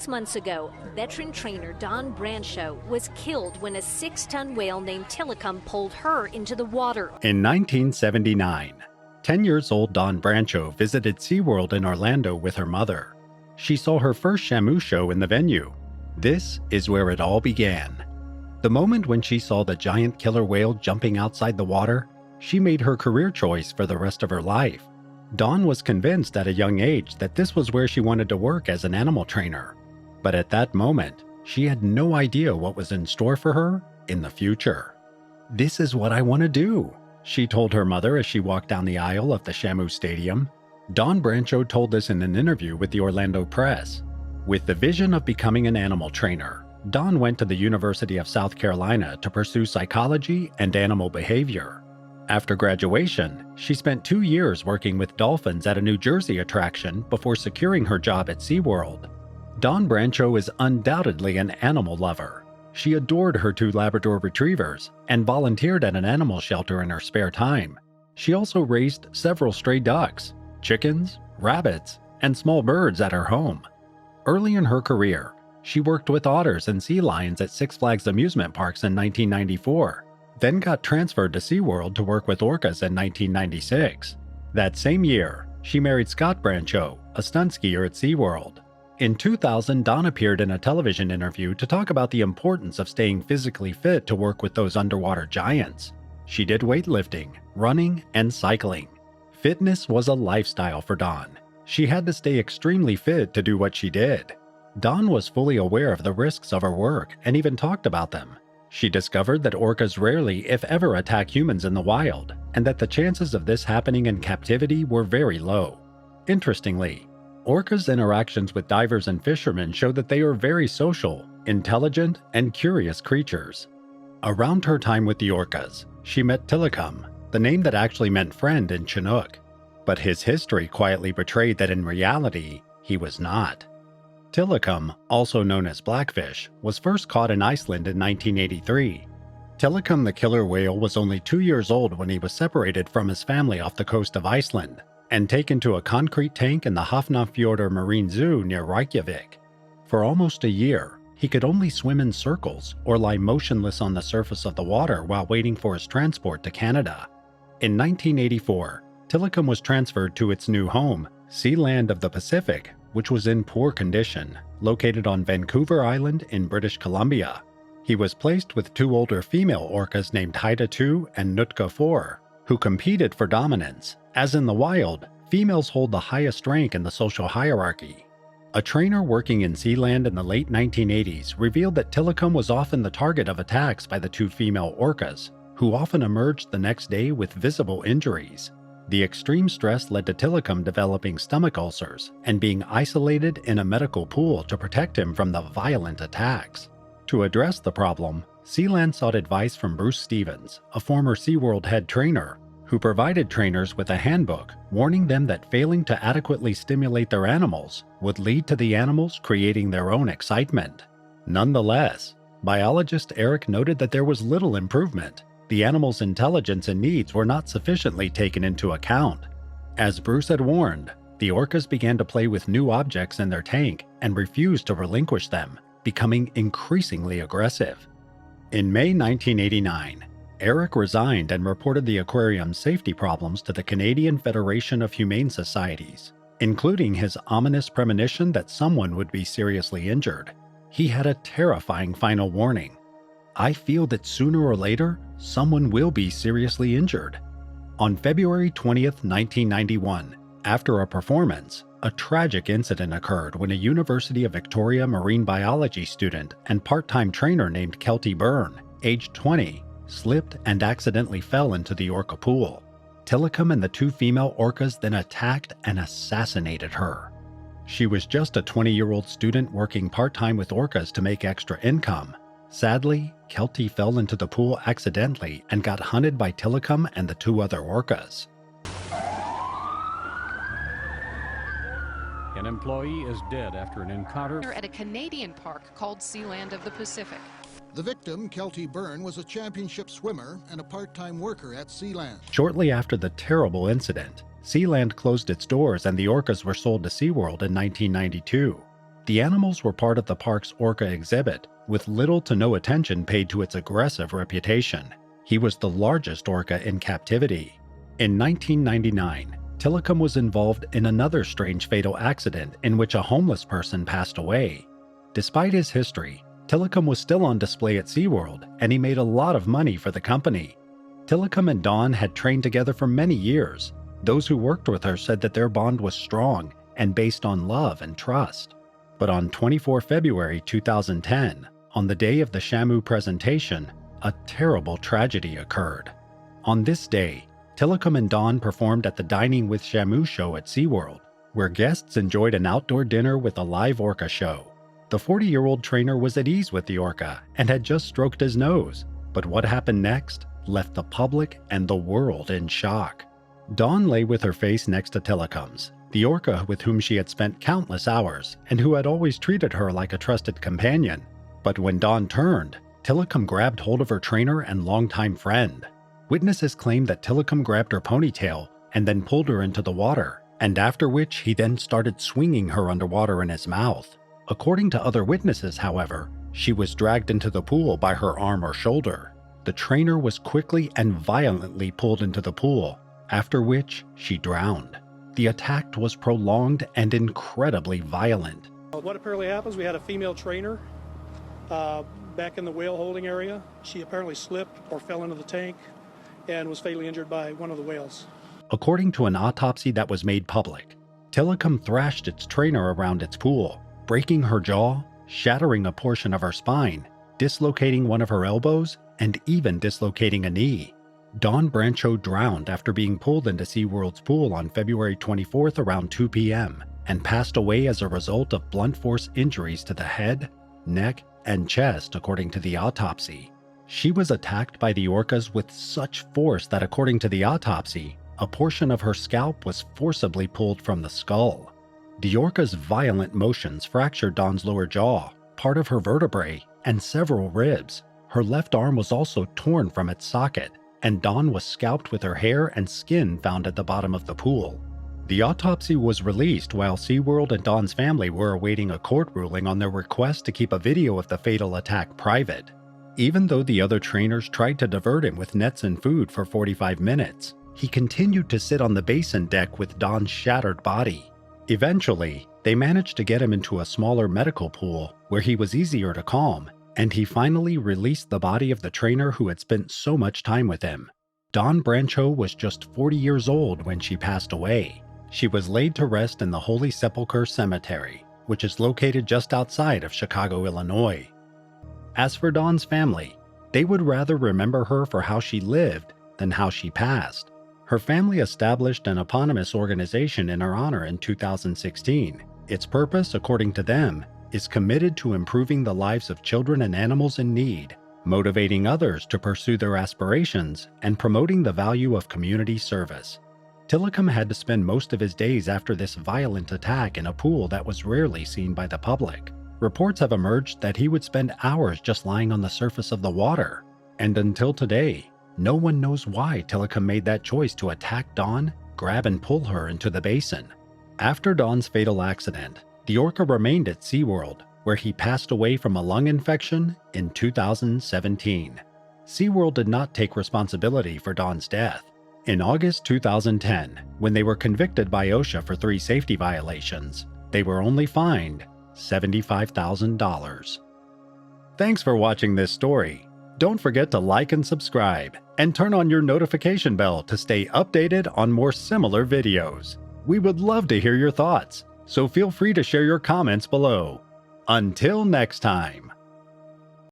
months ago, veteran trainer Dawn Brancheau was killed when a 6-ton whale named Tilikum pulled her into the water. In 1979, 10 years old Dawn Brancheau visited SeaWorld in Orlando with her mother. She saw her first Shamu Show in the venue. This is where it all began. The moment when she saw the giant killer whale jumping outside the water, she made her career choice for the rest of her life. Dawn was convinced at a young age that this was where she wanted to work as an animal trainer. But at that moment, she had no idea what was in store for her in the future. "This is what I want to do," she told her mother as she walked down the aisle of the Shamu Stadium. Dawn Brancheau told this in an interview with the Orlando Press. With the vision of becoming an animal trainer, Dawn went to the University of South Carolina to pursue psychology and animal behavior. After graduation, she spent 2 years working with dolphins at a New Jersey attraction before securing her job at SeaWorld. Dawn Brancheau is undoubtedly an animal lover. She adored her 2 Labrador retrievers and volunteered at an animal shelter in her spare time. She also raised several stray ducks, chickens, rabbits, and small birds at her home. Early in her career, she worked with otters and sea lions at Six Flags amusement parks in 1994, then got transferred to SeaWorld to work with orcas in 1996. That same year, she married Scott Brancheau, a stunt skier at SeaWorld. In 2000, Dawn appeared in a television interview to talk about the importance of staying physically fit to work with those underwater giants. She did weightlifting, running, and cycling. Fitness was a lifestyle for Dawn. She had to stay extremely fit to do what she did. Dawn was fully aware of the risks of her work and even talked about them. She discovered that orcas rarely, if ever, attack humans in the wild, and that the chances of this happening in captivity were very low. Interestingly, orcas' interactions with divers and fishermen show that they are very social, intelligent, and curious creatures. Around her time with the orcas, she met Tilikum, the name that actually meant friend in Chinook. But his history quietly betrayed that in reality, he was not. Tilikum, also known as blackfish, was first caught in Iceland in 1983. Tilikum the killer whale was only 2 years old when he was separated from his family off the coast of Iceland and taken to a concrete tank in the Hafnarfjordur Marine Zoo near Reykjavik. For almost a year, he could only swim in circles or lie motionless on the surface of the water while waiting for his transport to Canada. In 1984, Tilikum was transferred to its new home, Sealand of the Pacific, which was in poor condition, located on Vancouver Island in British Columbia. He was placed with 2 older female orcas named Haida 2 and Nootka 4, who competed for dominance. As in the wild, females hold the highest rank in the social hierarchy. A trainer working in Sealand in the late 1980s revealed that Tilikum was often the target of attacks by the 2 female orcas, who often emerged the next day with visible injuries. The extreme stress led to Tilikum developing stomach ulcers and being isolated in a medical pool to protect him from the violent attacks. To address the problem, Sealand sought advice from Bruce Stevens, a former SeaWorld head trainer, who provided trainers with a handbook warning them that failing to adequately stimulate their animals would lead to the animals creating their own excitement. Nonetheless, biologist Eric noted that there was little improvement. The animals' intelligence and needs were not sufficiently taken into account. As Bruce had warned, the orcas began to play with new objects in their tank and refused to relinquish them, becoming increasingly aggressive. In May 1989, Eric resigned and reported the aquarium's safety problems to the Canadian Federation of Humane Societies, including his ominous premonition that someone would be seriously injured. He had a terrifying final warning. "I feel that sooner or later, someone will be seriously injured." On February 20th, 1991, after a performance, a tragic incident occurred when a University of Victoria marine biology student and part-time trainer named Kelty Byrne, aged 20, slipped and accidentally fell into the orca pool. Tilikum and the 2 female orcas then attacked and assassinated her. She was just a 20-year-old student working part-time with orcas to make extra income. Sadly, Kelty fell into the pool accidentally and got hunted by Tilikum and the 2 other orcas. An employee is dead after an encounter at a Canadian park called Sealand of the Pacific. The victim, Kelty Byrne, was a championship swimmer and a part-time worker at Sealand. Shortly after the terrible incident, Sealand closed its doors and the orcas were sold to SeaWorld in 1992. The animals were part of the park's Orca exhibit, with little to no attention paid to its aggressive reputation. He was the largest orca in captivity. In 1999, Tilikum was involved in another strange fatal accident in which a homeless person passed away. Despite his history, Tilikum was still on display at SeaWorld, and he made a lot of money for the company. Tilikum and Dawn had trained together for many years. Those who worked with her said that their bond was strong and based on love and trust. But on 24 February 2010, on the day of the Shamu presentation, a terrible tragedy occurred. On this day, Tilikum and Dawn performed at the Dining with Shamu Show at SeaWorld, where guests enjoyed an outdoor dinner with a live orca show. The 40-year-old trainer was at ease with the orca and had just stroked his nose, but what happened next left the public and the world in shock. Dawn lay with her face next to Tilikum's, the orca with whom she had spent countless hours and who had always treated her like a trusted companion. But when Dawn turned, Tilikum grabbed hold of her trainer and longtime friend. Witnesses claimed that Tilikum grabbed her ponytail and then pulled her into the water, and after which he then started swinging her underwater in his mouth. According to other witnesses, however, she was dragged into the pool by her arm or shoulder. The trainer was quickly and violently pulled into the pool, after which she drowned. The attack was prolonged and incredibly violent. What apparently happens, we had a female trainer back in the whale holding area. She apparently slipped or fell into the tank and was fatally injured by one of the whales. According to an autopsy that was made public, Tilikum thrashed its trainer around its pool, breaking her jaw, shattering a portion of her spine, dislocating one of her elbows, and even dislocating a knee. Dawn Brancheau drowned after being pulled into SeaWorld's pool on February 24th around 2 p.m. and passed away as a result of blunt force injuries to the head, neck, and chest, according to the autopsy. She was attacked by the orcas with such force that, according to the autopsy, a portion of her scalp was forcibly pulled from the skull. The orca's violent motions fractured Dawn's lower jaw, part of her vertebrae, and several ribs. Her left arm was also torn from its socket, and Dawn was scalped with her hair and skin found at the bottom of the pool. The autopsy was released while SeaWorld and Dawn's family were awaiting a court ruling on their request to keep a video of the fatal attack private. Even though the other trainers tried to divert him with nets and food for 45 minutes, he continued to sit on the basin deck with Dawn's shattered body. Eventually, they managed to get him into a smaller medical pool where he was easier to calm, and he finally released the body of the trainer who had spent so much time with him. Dawn Brancheau was just 40 years old when she passed away. She was laid to rest in the Holy Sepulchre Cemetery, which is located just outside of Chicago, Illinois. As for Dawn's family, they would rather remember her for how she lived than how she passed. Her family established an eponymous organization in her honor in 2016. Its purpose, according to them, is committed to improving the lives of children and animals in need, motivating others to pursue their aspirations, and promoting the value of community service. Tilikum had to spend most of his days after this violent attack in a pool that was rarely seen by the public. Reports have emerged that he would spend hours just lying on the surface of the water. And until today, no one knows why Tilikum made that choice to attack Dawn, grab and pull her into the basin. After Dawn's fatal accident, the orca remained at SeaWorld, where he passed away from a lung infection in 2017. SeaWorld did not take responsibility for Dawn's death. In August 2010, when they were convicted by OSHA for 3 safety violations, they were only fined $75,000. Thanks for watching this story. Don't forget to like and subscribe, and turn on your notification bell to stay updated on more similar videos. We would love to hear your thoughts, so feel free to share your comments below. Until next time.